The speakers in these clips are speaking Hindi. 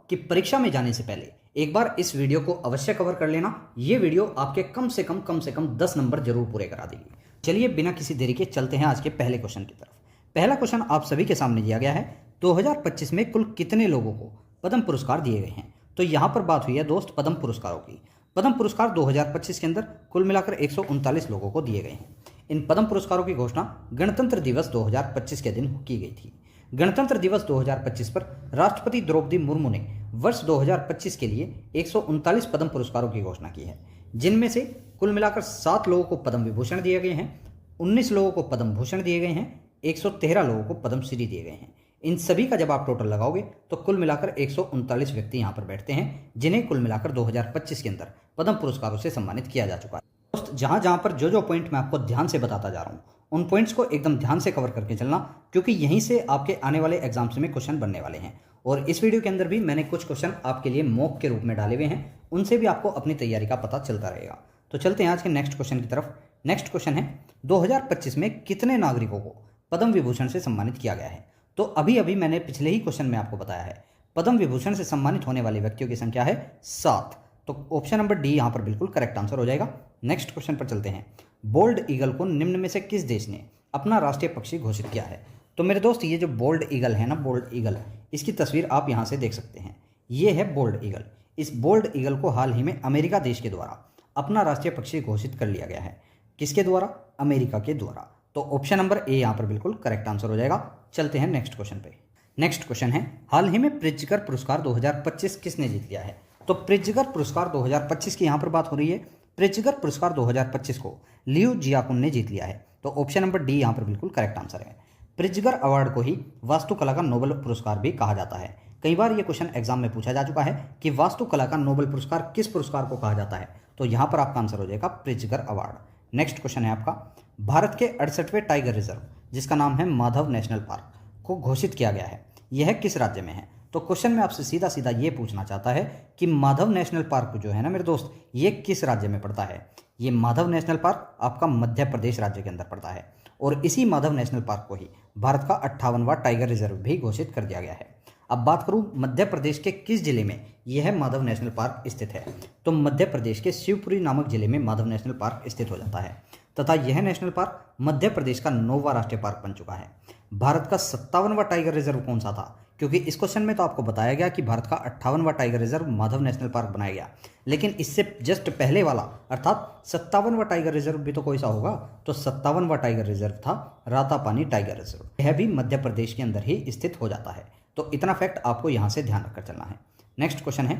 कि परीक्षा में जाने से पहले एक बार इस वीडियो को अवश्य कवर कर लेना। ये वीडियो आपके कम से कम 10 नंबर जरूर पूरे करा देगी। चलिए बिना किसी देरी के चलते हैं आज के पहले क्वेश्चन की तरफ। पहला क्वेश्चन आप सभी के सामने दिया गया है, 2025 में कुल कितने लोगों को पद्म पुरस्कार दिए गए हैं। तो यहाँ पर बात हुई है दोस्त पद्म पुरस्कारों की। पद्म पुरस्कार 2025 के अंदर कुल मिलाकर 139 लोगों को दिए गए हैं। इन पद्म पुरस्कारों की घोषणा गणतंत्र दिवस 2025 के दिन की गई थी। गणतंत्र दिवस 2025 पर राष्ट्रपति द्रौपदी मुर्मू ने वर्ष 2025 के लिए 139 पद्म पुरस्कारों की घोषणा की है, जिनमें से कुल मिलाकर 7 लोगों को पद्म विभूषण दिए गए हैं, 19 लोगों को पद्म भूषण दिए गए हैं, 113 लोगों को पद्म श्री दिए गए हैं। इन सभी का जब आप टोटल लगाओगे तो कुल मिलाकर 139 व्यक्ति यहाँ पर बैठते हैं, जिन्हें कुल मिलाकर 2025 के अंदर पद्म पुरस्कारों से सम्मानित किया जा चुका है। दोस्त जहाँ पर जो पॉइंट मैं आपको ध्यान से बताता जा रहा हूँ, उन पॉइंट्स को एकदम ध्यान से कवर करके चलना, क्योंकि यहीं से आपके आने वाले एग्जाम्स में क्वेश्चन बनने वाले हैं। और इस वीडियो के अंदर भी मैंने कुछ क्वेश्चन आपके लिए मॉक के रूप में डाले हुए हैं, उनसे भी आपको अपनी तैयारी का पता चलता रहेगा। तो चलते हैं आज के नेक्स्ट क्वेश्चन की तरफ। नेक्स्ट क्वेश्चन है, 2025 में कितने नागरिकों को पद्म विभूषण से सम्मानित किया गया है। तो अभी मैंने पिछले ही क्वेश्चन में आपको बताया है, पद्म विभूषण से सम्मानित होने वाले व्यक्तियों की संख्या है 7। तो ऑप्शन नंबर डी यहाँ पर बिल्कुल करेक्ट आंसर हो जाएगा। नेक्स्ट क्वेश्चन पर चलते हैं। बोल्ड ईगल को निम्न में से किस देश ने अपना राष्ट्रीय पक्षी घोषित किया है। तो मेरे दोस्त ये जो बोल्ड ईगल है ना, बोल्ड ईगल, इसकी तस्वीर आप यहाँ से देख सकते हैं। ये है बोल्ड ईगल। इस बोल्ड ईगल को हाल ही में अमेरिका देश के द्वारा अपना राष्ट्रीय पक्षी घोषित कर लिया गया है। किसके द्वारा? अमेरिका के द्वारा। तो ऑप्शन नंबर ए यहाँ पर बिल्कुल करेक्ट आंसर हो जाएगा। चलते हैं नेक्स्ट क्वेश्चन पे। नेक्स्ट क्वेश्चन है, हाल ही में प्रिट्जकर पुरस्कार 2025 किसने जीत लिया है। तो प्रिट्जकर पुरस्कार 2025 की यहाँ पर बात हो रही है। प्रिट्जकर पुरस्कार 2025 को लियू जियाकुन ने जीत लिया है। तो ऑप्शन नंबर डी यहाँ पर बिल्कुल करेक्ट आंसर है। प्रिट्जकर अवार्ड को ही वास्तुकला का नोबेल पुरस्कार भी कहा जाता है। कई बार ये क्वेश्चन एग्जाम में पूछा जा चुका है कि वास्तुकला का नोबेल पुरस्कार किस पुरस्कार को कहा जाता है। तो यहाँ पर आपका आंसर हो जाएगा प्रिट्जकर अवार्ड। नेक्स्ट क्वेश्चन है आपका, भारत के 68वें टाइगर रिजर्व, जिसका नाम है माधव नेशनल पार्क, को घोषित किया गया है। यह किस राज्य में है। तो क्वेश्चन में आपसे सीधा सीधा ये पूछना चाहता है कि माधव नेशनल पार्क जो है ना मेरे दोस्त, ये किस राज्य में पड़ता है। ये माधव नेशनल पार्क आपका मध्य प्रदेश राज्य के अंदर पड़ता है, और इसी माधव नेशनल पार्क को ही भारत का 58वां टाइगर रिजर्व भी घोषित कर दिया गया है। अब बात करूं मध्य प्रदेश के किस जिले में यह माधव नेशनल पार्क स्थित है। तो मध्य प्रदेश के शिवपुरी नामक जिले में माधव नेशनल पार्क स्थित हो जाता है, तथा यह नेशनल पार्क मध्य प्रदेश का 9वां राष्ट्रीय पार्क बन चुका है। भारत का 57वां टाइगर रिजर्व कौन सा था, क्योंकि इस क्वेश्चन में तो आपको बताया गया कि भारत का 58वां tiger reserve Madhav national park बनाया गया, लेकिन इससे जस्ट पहले वाला अर्थात 57वां टाइगर रिजर्व भी तो कोई सा होगा। तो 57वां टाइगर रिजर्व था रातापानी टाइगर रिजर्व। यह भी मध्य प्रदेश के अंदर ही स्थित हो जाता है। तो इतना फैक्ट आपको यहाँ से ध्यान रखकर चलना है। नेक्स्ट क्वेश्चन है,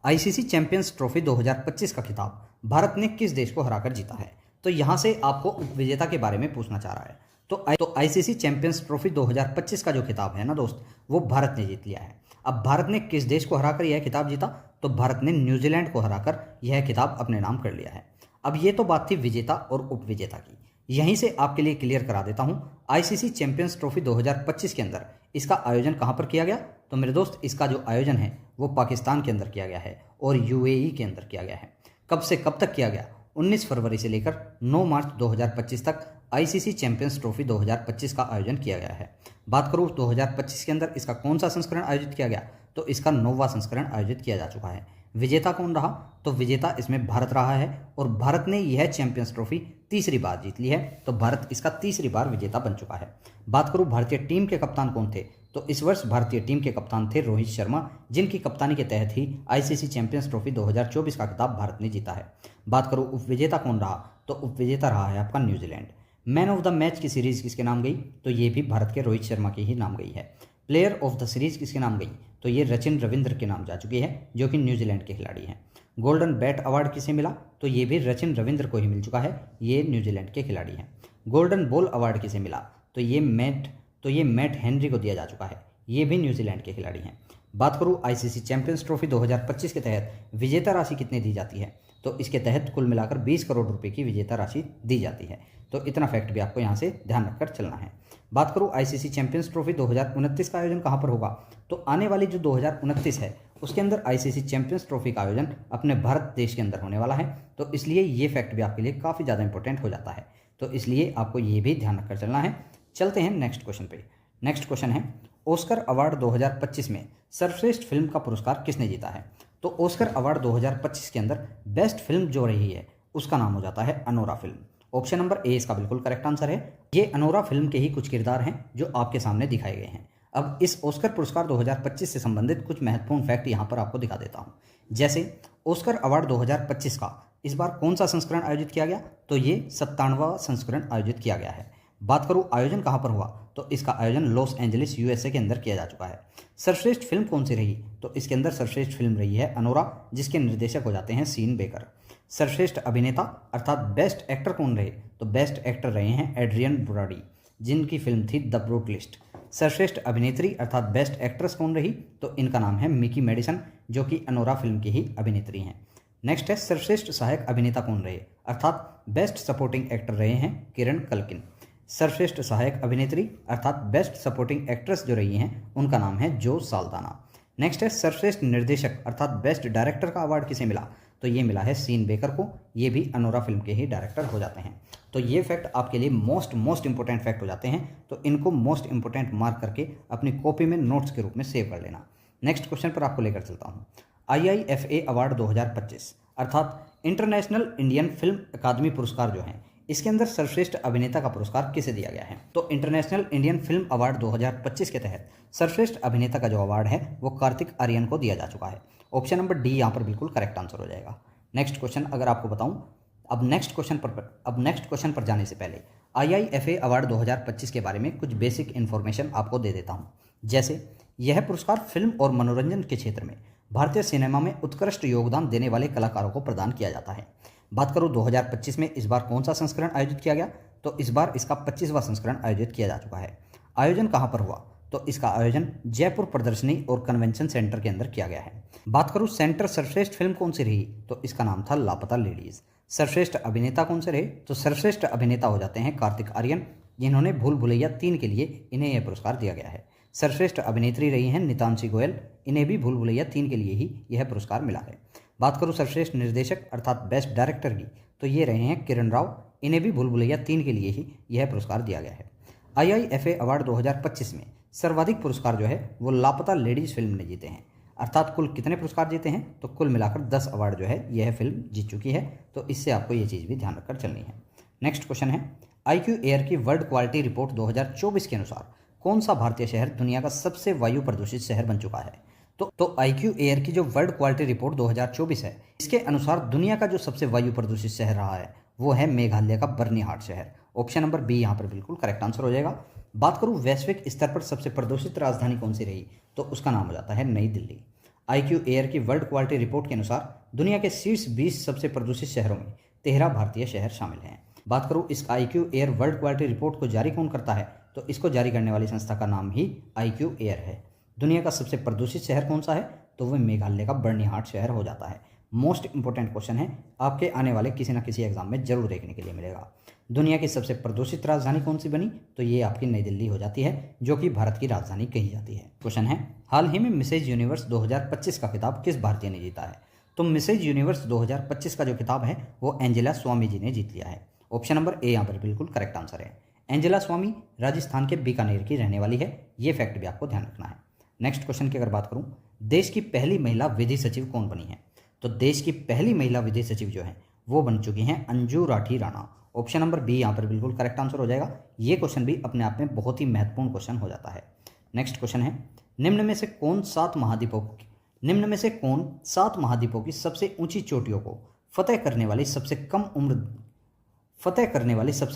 आईसीसी चैंपियंस ट्रॉफी 2025 का खिताब भारत ने किस देश को हराकर जीता है। तो यहाँ से आपको उपविजेता के बारे में पूछना चाह रहा है। तो आईसीसी चैंपियंस ट्रॉफी 2025 का जो खिताब है ना दोस्त, वो भारत ने जीत लिया है। अब भारत ने किस देश को हराकर यह खिताब जीता। तो भारत ने न्यूजीलैंड को हराकर यह खिताब अपने नाम कर लिया है। अब ये तो बात थी विजेता और उपविजेता की। यहीं से आपके लिए क्लियर करा देता हूँ, आईसीसी चैंपियंस ट्रॉफी 2025 के अंदर इसका आयोजन कहाँ पर किया गया। तो मेरे दोस्त इसका जो आयोजन है वो पाकिस्तान के अंदर किया गया है और यूएई के अंदर किया गया है। कब से कब तक किया गया? 19 फरवरी से लेकर 9 मार्च 2025 तक आईसीसी चैंपियंस ट्रॉफी 2025 का आयोजन किया गया है। बात करूँ 2025 के अंदर इसका कौन सा संस्करण आयोजित किया गया। तो इसका 9वां संस्करण आयोजित किया जा चुका है। विजेता कौन रहा। तो विजेता इसमें भारत रहा है, और भारत ने यह चैंपियंस ट्रॉफी तीसरी बार जीत ली है। तो भारत इसका तीसरी बार विजेता बन चुका है। बात करूँ भारतीय टीम के कप्तान कौन थे। तो इस वर्ष भारतीय टीम के कप्तान थे रोहित शर्मा, जिनकी कप्तानी के तहत ही आईसीसी चैंपियंस ट्रॉफी 2024 का खिताब भारत ने जीता है। बात करूँ उपविजेता कौन रहा। तो उपविजेता रहा है आपका New Zealand. Man of the match की सीरीज किसके नाम गई। तो ये भी भारत के रोहित शर्मा के ही नाम गई है। प्लेयर ऑफ द सीरीज किसके नाम गई। तो ये रचिन रविंद्र के नाम जा चुकी है, जो कि न्यूजीलैंड के खिलाड़ी हैं। गोल्डन बैट अवार्ड किसे मिला। तो ये भी रचिन रविंद्र को ही मिल चुका है, ये न्यूजीलैंड के खिलाड़ी हैं। गोल्डन बॉल अवार्ड किसे मिला। तो ये मैट हेनरी को दिया जा चुका है, ये भी न्यूजीलैंड के खिलाड़ी हैं। बात करूँ आईसीसी चैंपियंस ट्रॉफी 2025 के तहत विजेता राशि कितनी दी जाती है। तो इसके तहत कुल मिलाकर 20 करोड़ रुपए की विजेता राशि दी जाती है। तो इतना फैक्ट भी आपको यहाँ से ध्यान रखकर चलना है। बात करूँ आईसीसी चैंपियंस ट्रॉफी 2029 का आयोजन कहाँ पर होगा। तो आने वाली जो 2029 है उसके अंदर आईसीसी चैंपियंस ट्रॉफी का आयोजन अपने भारत देश के अंदर होने वाला है। तो इसलिए ये फैक्ट भी आपके लिए काफ़ी ज़्यादा इंपॉर्टेंट हो जाता है। तो इसलिए आपको ये भी ध्यान रखकर चलना है। चलते हैं नेक्स्ट क्वेश्चन पे। नेक्स्ट क्वेश्चन है, ऑस्कर अवार्ड 2025 में सर्वश्रेष्ठ फिल्म का पुरस्कार किसने जीता है? तो ऑस्कर अवार्ड 2025 के अंदर बेस्ट फिल्म जो रही है उसका नाम हो जाता है Anora film. Option number A इसका बिल्कुल करेक्ट आंसर है। ये अनोरा फिल्म के ही कुछ किरदार हैं जो आपके सामने दिखाए गए हैं। अब इस ऑस्कर पुरस्कार 2025 से संबंधित कुछ महत्वपूर्ण फैक्ट यहाँ पर आपको दिखा देता हूँ। जैसे ऑस्कर अवार्ड 2025 का इस बार कौन सा संस्करण आयोजित किया गया? तो ये 97वां संस्करण आयोजित किया गया है। बात करूँ आयोजन कहाँ पर हुआ, तो इसका आयोजन लॉस एंजलिस यूएसए के अंदर किया जा चुका है। सर्वश्रेष्ठ फिल्म कौन सी रही? तो इसके अंदर सर्वश्रेष्ठ फिल्म रही है अनोरा, जिसके निर्देशक हो जाते हैं सीन बेकर। सर्वश्रेष्ठ अभिनेता अर्थात बेस्ट एक्टर कौन रहे? तो बेस्ट एक्टर रहे हैं एड्रियन ब्रॉडी, जिनकी फिल्म थी द ब्रूटलिस्ट। सर्वश्रेष्ठ अभिनेत्री अर्थात बेस्ट एक्ट्रेस कौन रही? तो इनका नाम है मिकी मेडिसन, जो कि अनोरा फिल्म की ही अभिनेत्री हैं। नेक्स्ट है सर्वश्रेष्ठ सहायक अभिनेता कौन रहे? अर्थात बेस्ट सपोर्टिंग एक्टर रहे हैं किरण कल्किन। सर्वश्रेष्ठ सहायक अभिनेत्री अर्थात बेस्ट सपोर्टिंग एक्ट्रेस जो रही हैं उनका नाम है जो साल्दाना। नेक्स्ट है सर्वश्रेष्ठ निर्देशक अर्थात बेस्ट डायरेक्टर का अवार्ड किसे मिला? तो ये मिला है सीन बेकर को। ये भी अनोरा फिल्म के ही डायरेक्टर हो जाते हैं। तो ये फैक्ट आपके लिए मोस्ट इंपॉर्टेंट फैक्ट हो जाते हैं, तो इनको मोस्ट इंपॉर्टेंट मार्क करके अपनी कॉपी में नोट्स के रूप में सेव कर लेना। नेक्स्ट क्वेश्चन पर आपको लेकर चलता हूँ। IIFA अवार्ड 2025 अर्थात इंटरनेशनल इंडियन फिल्म अकादमी पुरस्कार जो हैं, इसके अंदर सर्वश्रेष्ठ अभिनेता का पुरस्कार किसे दिया गया है? तो इंटरनेशनल इंडियन फिल्म अवार्ड 2025 के तहत सर्वश्रेष्ठ अभिनेता का जो अवार्ड है वो कार्तिक आर्यन को दिया जा चुका है। ऑप्शन नंबर डी यहाँ पर बिल्कुल करेक्ट आंसर हो जाएगा। नेक्स्ट क्वेश्चन अगर आपको बताऊं, अब नेक्स्ट क्वेश्चन पर जाने से पहले IIFA अवार्ड 2025 के बारे में कुछ बेसिक इन्फॉर्मेशन आपको दे देता हूं। जैसे यह पुरस्कार फिल्म और मनोरंजन के क्षेत्र में भारतीय सिनेमा में उत्कृष्ट योगदान देने वाले कलाकारों को प्रदान किया जाता है। बात करूं 2025 में इस बार कौन सा संस्करण आयोजित किया गया? तो इस बार इसका 25वां संस्करण आयोजित किया जा चुका है। आयोजन कहाँ पर हुआ? तो इसका आयोजन जयपुर प्रदर्शनी और कन्वेंशन सेंटर के अंदर किया गया है। बात करूं सेंटर सर्वश्रेष्ठ फिल्म कौन सी रही? तो इसका नाम था लापता लेडीज। सर्वश्रेष्ठ अभिनेता कौन से रहे? तो सर्वश्रेष्ठ अभिनेता हो जाते हैं कार्तिक आर्यन, जिन्होंने भूल भुलैया 3 के लिए इन्हें यह पुरस्कार दिया गया है। सर्वश्रेष्ठ अभिनेत्री रही हैं नितांशी गोयल, इन्हें भी भूल भुलैया 3 के लिए ही यह पुरस्कार मिला है। बात करूं सर्वश्रेष्ठ निर्देशक अर्थात बेस्ट डायरेक्टर की, तो ये रहे हैं किरण राव, इन्हें भी भूल भुलैया 3 के लिए ही यह पुरस्कार दिया गया है। IIFA अवार्ड 2025 में सर्वाधिक पुरस्कार जो है वो लापता लेडीज फिल्म ने जीते हैं। अर्थात कुल कितने पुरस्कार जीते हैं? तो कुल मिलाकर 10 अवार्ड जो है यह फिल्म जीत चुकी है। तो इससे आपको ये चीज़ भी ध्यान रखकर चलनी है। नेक्स्ट क्वेश्चन है IQ एयर की वर्ल्ड क्वालिटी रिपोर्ट 2024 के अनुसार कौन सा भारतीय शहर दुनिया का सबसे वायु प्रदूषित शहर बन चुका है? तो IQ एयर की जो वर्ल्ड क्वालिटी रिपोर्ट 2024 है, इसके अनुसार दुनिया का जो सबसे वायु प्रदूषित शहर रहा है वो है मेघालय का बर्निहाट शहर। ऑप्शन नंबर बी यहाँ पर बिल्कुल करेक्ट आंसर हो जाएगा। बात करूँ वैश्विक स्तर पर सबसे प्रदूषित राजधानी कौन सी रही? तो उसका नाम हो जाता है नई दिल्ली। IQ एयर की वर्ल्ड क्वालिटी रिपोर्ट के अनुसार दुनिया के शीर्ष 20 सबसे प्रदूषित शहरों में 13 भारतीय शहर शामिल हैं। बात करूँ इस IQ air world quality report को जारी कौन करता है? तो इसको जारी करने वाली संस्था का नाम ही IQ एयर है। दुनिया का सबसे प्रदूषित शहर कौन सा है? तो वह मेघालय का बर्निहाट शहर हो जाता है। मोस्ट इंपॉर्टेंट क्वेश्चन है, आपके आने वाले किसी न किसी एग्जाम में जरूर देखने के लिए मिलेगा। दुनिया की सबसे प्रदूषित राजधानी कौन सी बनी? तो ये आपकी नई दिल्ली हो जाती है, जो कि भारत की राजधानी कही जाती है। क्वेश्चन है हाल ही में मिसेज यूनिवर्स 2025 का खिताब किस भारतीय ने जीता है? तो मिसेज यूनिवर्स 2025 का जो खिताब है वो एंजेला स्वामी जी ने जीत लिया है। ऑप्शन नंबर ए यहाँ पर बिल्कुल करेक्ट आंसर है। एंजेला स्वामी राजस्थान के बीकानेर की रहने वाली है, ये फैक्ट भी आपको ध्यान रखना है। नेक्स्ट क्वेश्चन की अगर बात करूं, देश की पहली महिला विधि सचिव कौन बनी है? तो देश की पहली महिला विधि सचिव जो है वो बन चुकी हैं Anju Rathi Rana. Option number B यहाँ पर बिल्कुल करेक्ट आंसर हो जाएगा। ये क्वेश्चन भी अपने आप में बहुत ही महत्वपूर्ण क्वेश्चन हो जाता है। नेक्स्ट क्वेश्चन है निम्न में से कौन 7 महाद्वीपों की सबसे ऊंची चोटियों को फतेह करने वाली सबसे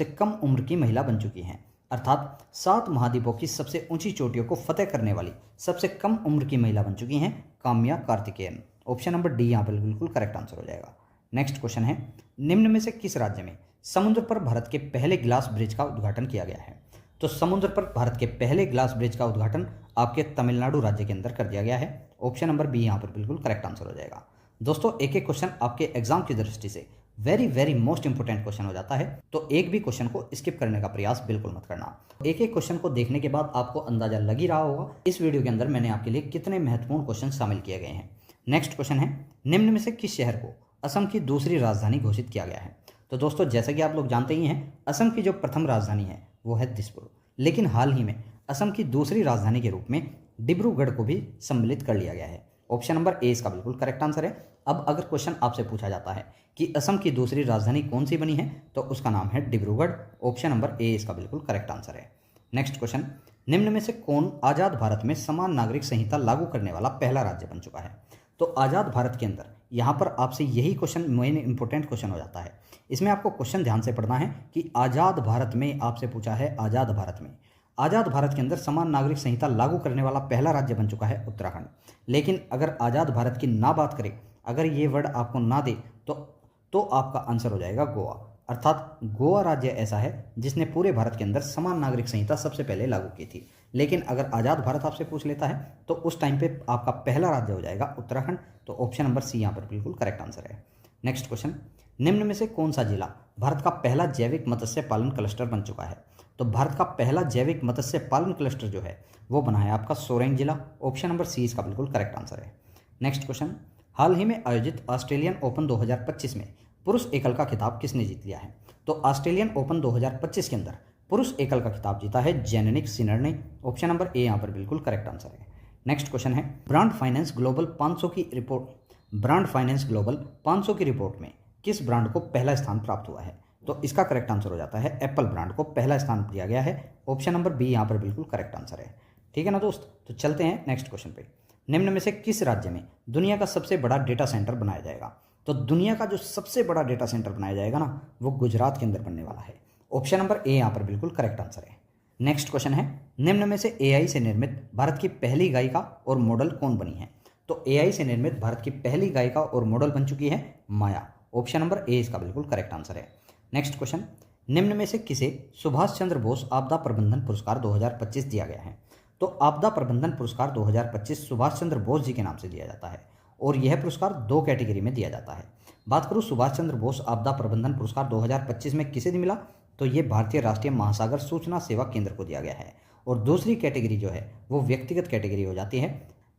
कम उम्र की महिला बन चुकी हैं? अर्थात 7 महाद्वीपों की सबसे ऊंची चोटियों को फतेह करने वाली सबसे कम उम्र की महिला बन चुकी हैं Kamya Karthikeyan. Option number D यहाँ पर बिल्कुल करेक्ट आंसर हो जाएगा। नेक्स्ट क्वेश्चन है निम्न में से किस राज्य में समुद्र पर भारत के पहले ग्लास ब्रिज का उद्घाटन किया गया है? तो समुद्र पर भारत के पहले ग्लास ब्रिज का उद्घाटन आपके तमिलनाडु राज्य के अंदर कर दिया गया है। ऑप्शन नंबर बी यहाँ पर बिल्कुल करेक्ट आंसर हो जाएगा। दोस्तों एक एक क्वेश्चन आपके एग्जाम की दृष्टि से वेरी मोस्ट इंपोर्टेंट क्वेश्चन हो जाता है, तो एक भी क्वेश्चन को स्किप करने का प्रयास बिल्कुल मत करना। एक एक क्वेश्चन को देखने के बाद आपको अंदाजा लग ही रहा होगा इस वीडियो के अंदर मैंने आपके लिए कितने महत्वपूर्ण क्वेश्चन शामिल किए गए हैं। नेक्स्ट क्वेश्चन है निम्न में से किस शहर को असम की दूसरी राजधानी घोषित किया गया है? तो दोस्तों जैसा कि आप लोग जानते ही हैं, असम की जो प्रथम राजधानी है वो है दिसपुर, लेकिन हाल ही में असम की दूसरी राजधानी के रूप में डिब्रूगढ़ को भी सम्मिलित कर लिया गया है। ऑप्शन नंबर ए इसका बिल्कुल करेक्ट आंसर है। अब अगर क्वेश्चन आपसे पूछा जाता है कि असम की दूसरी राजधानी कौन सी बनी है, तो उसका नाम है डिब्रूगढ़। ऑप्शन नंबर ए इसका बिल्कुल करेक्ट आंसर है। नेक्स्ट क्वेश्चन, निम्न में से कौन आज़ाद भारत में समान नागरिक संहिता लागू करने वाला पहला राज्य बन चुका है? तो आज़ाद भारत के अंदर यहाँ पर आपसे यही क्वेश्चन मेन इंपॉर्टेंट क्वेश्चन हो जाता है। इसमें आपको क्वेश्चन ध्यान से पढ़ना है कि आज़ाद भारत में आपसे पूछा है, आज़ाद भारत में, आज़ाद भारत के अंदर समान नागरिक संहिता लागू करने वाला पहला राज्य बन चुका है उत्तराखंड। लेकिन अगर आज़ाद भारत की ना बात करें, अगर ये वर्ड आपको ना दे तो आपका आंसर हो जाएगा गोवा। अर्थात गोवा राज्य ऐसा है जिसने पूरे भारत के अंदर समान नागरिक संहिता सबसे पहले लागू की थी। लेकिन अगर आज़ाद भारत आपसे पूछ लेता है तो उस टाइम पे आपका पहला राज्य हो जाएगा उत्तराखंड। तो ऑप्शन नंबर सी यहाँ पर बिल्कुल करेक्ट आंसर है। नेक्स्ट क्वेश्चन, निम्न में से कौन सा जिला भारत का पहला जैविक मत्स्य पालन क्लस्टर बन चुका है? तो भारत का पहला जैविक मत्स्य पालन क्लस्टर जो है वो बना है आपका सोरेंग जिला। ऑप्शन नंबर सी इसका बिल्कुल करेक्ट आंसर है। नेक्स्ट क्वेश्चन, हाल ही में आयोजित ऑस्ट्रेलियन ओपन 2025 में पुरुष एकल का खिताब किसने जीत लिया है? तो ऑस्ट्रेलियन ओपन 2025 के अंदर पुरुष एकल का खिताब जीता है जेनेनिक सिनर ने। ऑप्शन नंबर ए यहाँ पर बिल्कुल करेक्ट आंसर है। नेक्स्ट क्वेश्चन है, ब्रांड फाइनेंस ग्लोबल 500 की रिपोर्ट में किस ब्रांड को पहला स्थान प्राप्त हुआ है? तो इसका करेक्ट आंसर हो जाता है एप्पल ब्रांड को पहला स्थान दिया गया है। ऑप्शन नंबर बी यहाँ पर बिल्कुल करेक्ट आंसर है। ठीक है ना दोस्त, तो चलते हैं नेक्स्ट क्वेश्चन पे। निम्न में से किस राज्य में दुनिया का सबसे बड़ा डेटा सेंटर बनाया जाएगा? तो दुनिया का जो सबसे बड़ा डेटा सेंटर बनाया जाएगा ना, वो गुजरात के अंदर बनने वाला है। ऑप्शन नंबर ए यहाँ पर बिल्कुल करेक्ट आंसर है। नेक्स्ट क्वेश्चन है, निम्न में से एआई से निर्मित भारत की पहली गायिका और मॉडल कौन बनी है? तो एआई से निर्मित भारत की पहली गायिका और मॉडल बन चुकी है माया। ऑप्शन नंबर ए इसका बिल्कुल करेक्ट आंसर है। नेक्स्ट क्वेश्चन, निम्न में से किसे सुभाष चंद्र बोस आपदा प्रबंधन पुरस्कार 2025 दिया गया है? तो आपदा प्रबंधन पुरस्कार 2025 सुभाष चंद्र बोस जी के नाम से दिया जाता है और यह पुरस्कार 2 कैटेगरी में दिया जाता है। बात करूं सुभाष चंद्र बोस आपदा प्रबंधन पुरस्कार 2025 में किसे मिला? तो ये भारतीय राष्ट्रीय महासागर सूचना सेवा केंद्र को दिया गया है। और दूसरी कैटेगरी जो है वो व्यक्तिगत कैटेगरी हो जाती है।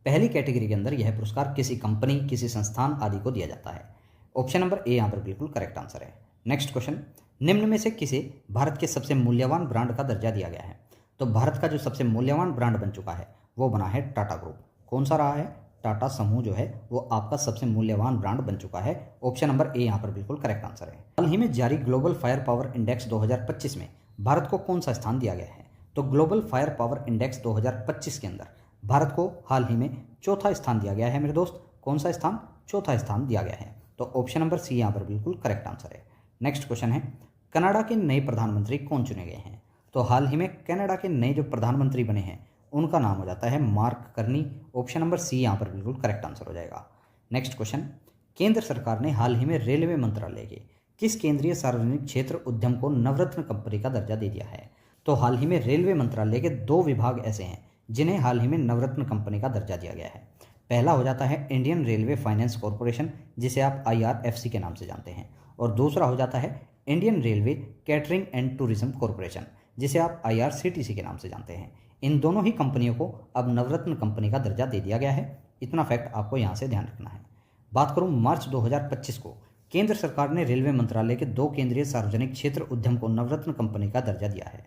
पहली कैटेगरी के अंदर यह पुरस्कार किसी कंपनी, किसी संस्थान आदि को दिया जाता है। ऑप्शन नंबर ए यहाँ पर बिल्कुल करेक्ट आंसर है। नेक्स्ट क्वेश्चन, निम्न में से किसे भारत के सबसे मूल्यवान ब्रांड का दर्जा दिया गया है? तो भारत का जो सबसे मूल्यवान ब्रांड बन चुका है वो बना है टाटा ग्रुप। कौन सा रहा है? टाटा समूह जो है वो आपका सबसे मूल्यवान ब्रांड बन चुका है। ऑप्शन नंबर ए यहाँ पर बिल्कुल करेक्ट आंसर है। हाल ही में जारी ग्लोबल फायर पावर इंडेक्स 2025 में भारत को कौन सा स्थान दिया गया है? तो ग्लोबल फायर पावर इंडेक्स 2025 के अंदर भारत को हाल ही में चौथा स्थान दिया गया है मेरे दोस्त। कौन सा स्थान? चौथा स्थान दिया गया है। तो ऑप्शन नंबर सी यहाँ पर बिल्कुल करेक्ट आंसर है। नेक्स्ट क्वेश्चन है, कनाडा के नए प्रधानमंत्री कौन चुने गए हैं? तो हाल ही में कनाडा के नए जो प्रधानमंत्री बने हैं उनका नाम हो जाता है Mark Carney. Option number C यहाँ पर बिल्कुल करेक्ट आंसर हो जाएगा। नेक्स्ट क्वेश्चन, केंद्र सरकार ने हाल ही में रेलवे मंत्रालय के किस केंद्रीय सार्वजनिक क्षेत्र उद्यम को नवरत्न कंपनी का दर्जा दे दिया है? तो हाल ही में रेलवे मंत्रालय के 2 विभाग ऐसे हैं जिन्हें हाल ही में नवरत्न कंपनी का दर्जा दिया गया है। पहला हो जाता है इंडियन रेलवे फाइनेंस कॉरपोरेशन, जिसे आप IRFC के नाम से जानते हैं, और दूसरा हो जाता है Indian railway catering and tourism corporation, जिसे आप IRCTC के नाम से जानते हैं। इन दोनों ही कंपनियों को अब नवरत्न कंपनी का दर्जा दे दिया गया है। इतना फैक्ट आपको यहाँ से ध्यान रखना है। बात करूँ मार्च 2025 को केंद्र सरकार ने रेलवे मंत्रालय के 2 केंद्रीय सार्वजनिक क्षेत्र उद्यम को नवरत्न कंपनी का दर्जा दिया है।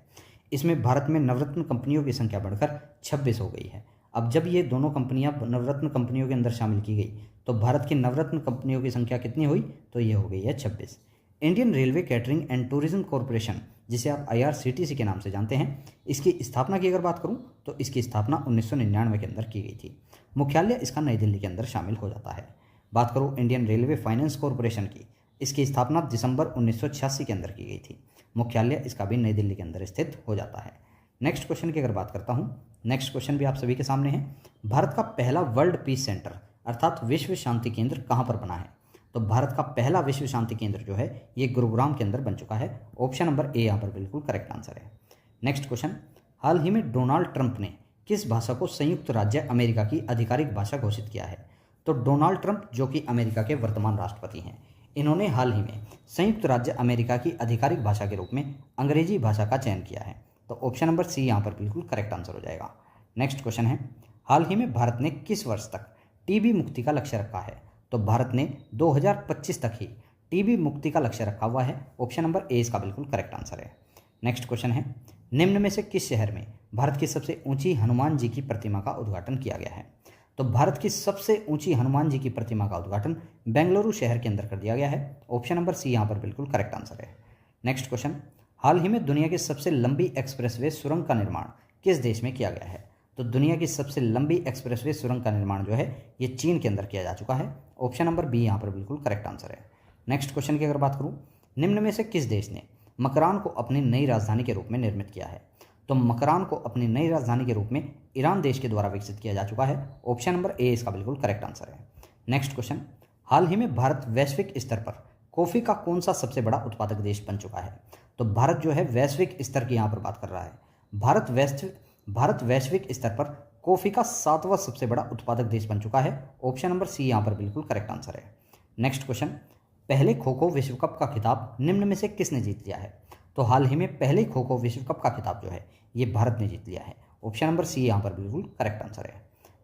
इसमें भारत में नवरत्न कंपनियों की संख्या बढ़कर 26 हो गई है। अब जब ये दोनों कंपनियां नवरत्न कंपनियों के अंदर शामिल की गई तो भारत की नवरत्न कंपनियों की संख्या कितनी हुई? तो ये हो गई है 26। Indian railway catering and tourism corporation, जिसे आप IRCTC के नाम से जानते हैं, इसकी स्थापना की अगर बात करूं तो इसकी स्थापना 1999 के अंदर की गई थी। मुख्यालय इसका नई दिल्ली के अंदर शामिल हो जाता है। बात करूं इंडियन रेलवे फाइनेंस कॉरपोरेशन की, इसकी स्थापना दिसंबर 1986 के अंदर की गई थी। मुख्यालय इसका भी नई दिल्ली के अंदर स्थित हो जाता है। नेक्स्ट क्वेश्चन की अगर बात करता हूं, नेक्स्ट क्वेश्चन भी आप सभी के सामने है। भारत का पहला वर्ल्ड पीस सेंटर अर्थात विश्व शांति केंद्र कहां पर बना है? तो भारत का पहला विश्व शांति केंद्र जो है ये गुरुग्राम के अंदर बन चुका है। ऑप्शन नंबर ए यहाँ पर बिल्कुल करेक्ट आंसर है। नेक्स्ट क्वेश्चन, हाल ही में डोनाल्ड ट्रंप ने किस भाषा को संयुक्त राज्य अमेरिका की आधिकारिक भाषा घोषित किया है? तो डोनाल्ड ट्रंप जो कि अमेरिका के वर्तमान राष्ट्रपति हैं, इन्होंने हाल ही में संयुक्त राज्य अमेरिका की आधिकारिक भाषा के रूप में अंग्रेजी भाषा का चयन किया है। तो ऑप्शन नंबर सी यहाँ पर बिल्कुल करेक्ट आंसर हो जाएगा। नेक्स्ट क्वेश्चन है, हाल ही में भारत ने किस वर्ष तक टीबी मुक्ति का लक्ष्य रखा है? तो भारत ने 2025 तक ही टीबी मुक्ति का लक्ष्य रखा हुआ है। ऑप्शन नंबर ए इसका बिल्कुल करेक्ट आंसर है। नेक्स्ट क्वेश्चन है, निम्न में से किस शहर में भारत की सबसे ऊंची हनुमान जी की प्रतिमा का उद्घाटन किया गया है? तो भारत की सबसे ऊंची हनुमान जी की प्रतिमा का उद्घाटन बेंगलुरु शहर के अंदर कर दिया गया है। ऑप्शन नंबर सी यहाँ पर बिल्कुल करेक्ट आंसर है। नेक्स्ट क्वेश्चन, हाल ही में दुनिया की सबसे लंबी एक्सप्रेसवे सुरंग का निर्माण किस देश में किया गया है? तो दुनिया की सबसे लंबी एक्सप्रेसवे सुरंग का निर्माण जो है ये चीन के अंदर किया जा चुका है। ऑप्शन नंबर बी यहाँ पर बिल्कुल करेक्ट आंसर है। नेक्स्ट क्वेश्चन की अगर बात करूँ, निम्न में से किस देश ने मकरान को अपनी नई राजधानी के रूप में निर्मित किया है? तो मकरान को अपनी नई राजधानी के रूप में ईरान देश के द्वारा विकसित किया जा चुका है। ऑप्शन नंबर ए इसका बिल्कुल करेक्ट आंसर है। नेक्स्ट क्वेश्चन, हाल ही में भारत वैश्विक स्तर पर कॉफ़ी का कौन सा सबसे बड़ा उत्पादक देश बन चुका है? तो भारत जो है वैश्विक स्तर की यहाँ पर बात कर रहा है। भारत वैश्विक स्तर पर कॉफ़ी का 7वां सबसे बड़ा उत्पादक देश बन चुका है। ऑप्शन नंबर सी यहाँ पर बिल्कुल करेक्ट आंसर है। नेक्स्ट क्वेश्चन, पहले खो खो विश्व कप का खिताब निम्न में से किसने जीत लिया है? तो हाल ही में पहले खो खो विश्व कप का खिताब जो है ये भारत ने जीत लिया है। ऑप्शन नंबर सी यहाँ पर बिल्कुल करेक्ट आंसर है।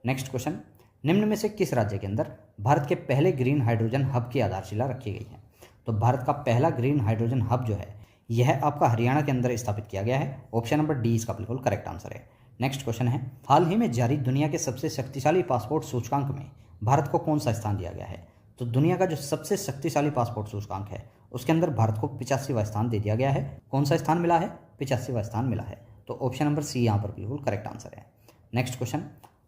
नेक्स्ट क्वेश्चन, निम्न में से किस राज्य के अंदर भारत के पहले ग्रीन हाइड्रोजन हब की आधारशिला रखी गई है? तो भारत का पहला ग्रीन हाइड्रोजन हब जो है यह आपका हरियाणा के अंदर स्थापित किया गया है। ऑप्शन नंबर डी इसका बिल्कुल करेक्ट आंसर है। नेक्स्ट क्वेश्चन है, हाल ही में जारी दुनिया के सबसे शक्तिशाली पासपोर्ट सूचकांक में भारत को कौन सा स्थान दिया गया है? तो दुनिया का जो सबसे शक्तिशाली पासपोर्ट सूचकांक है उसके अंदर भारत को 85वां स्थान दे दिया गया है। कौन सा स्थान मिला है? 85वां स्थान मिला है। तो ऑप्शन नंबर सी यहाँ पर बिल्कुल करेक्ट आंसर है। नेक्स्ट क्वेश्चन,